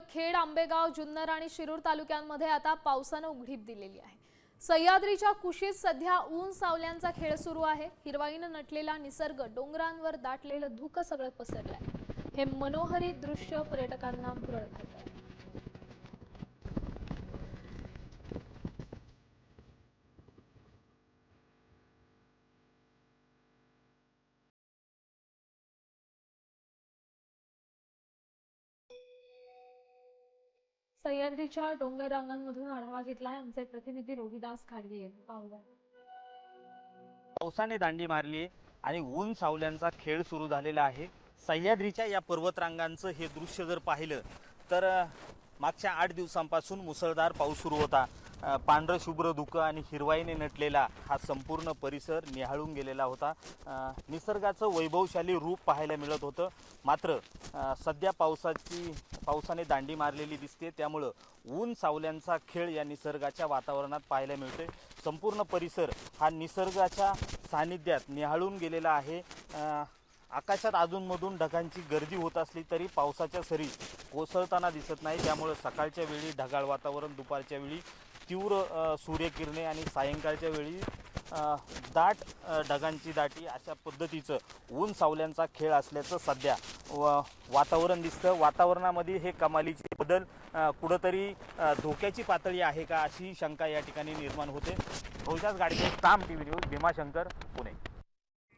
खेड, आंबेगाव, जुन्नर आणि शिरूर तालुक्यांमध्ये आता पावसानं उघडीप दिलेली आहे। सह्याद्रीच्या कुशीत सध्या ऊन सावल्यांचा खेळ सुरू आहे। हिरवाईनं नटलेला निसर्ग, डोंगरांवर दाटलेलं धुकं सगळं पसरलंय। हे मनोहरी दृश्य पर्यटकांना भुरळ घालतंय। सह्याद्रीच्या डोंगर रांगांमधून आढावा घेतलाय आमचे प्रतिनिधी रोहिदास खाडगे यांनी। पाहूया। पावसाने दांडी मारली आणि ऊन सावल्यांचा खेळ सुरू झालेला आहे। सह्याद्रीच्या या पर्वतरांगांचं हे दृश्य जर पाहिलं तर मागच्या 8 दिवसांपासून मुसळधार पाऊस सुरू होता। पांढरं शुभ्र धुकं आणि हिरवाईने नटलेला हा संपूर्ण परिसर निहाळून गेलेला होता। निसर्गाचं वैभवशाली रूप पाहायला मिळत होतं। मात्र सध्या पावसाने दांडी मारलेली दिसते, त्यामुळं ऊन सावल्यांचा खेळ या निसर्गाच्या वातावरणात पाहायला मिळतोय। संपूर्ण परिसर हा निसर्गाच्या सानिध्यात निहाळून गेलेला आहे। आकाशात अधूनमधून ढगांची गर्दी होत असली तरी पावसाच्या सरी कोसळताना दिसत नाही। त्यामुळे सकाळच्या वेळी ढगाळ वातावरण, दुपारच्या वेळी तीव्र सूर्यकिरणे आणि सायंकाळच्या वेळी दाट ढगांची दाटी अशा पद्धतीचं ऊन सावल्यांचा खेळ असल्याचं सध्या वातावरण दिसतं। वातावरणामध्ये हे कमालीचे बदल कुठंतरी धोक्याची पातळी आहे का अशी शंका या ठिकाणी निर्माण होते। रोहिदास खाडगे, साम टीव्ही न्यूज, भीमाशंकर, पुणे।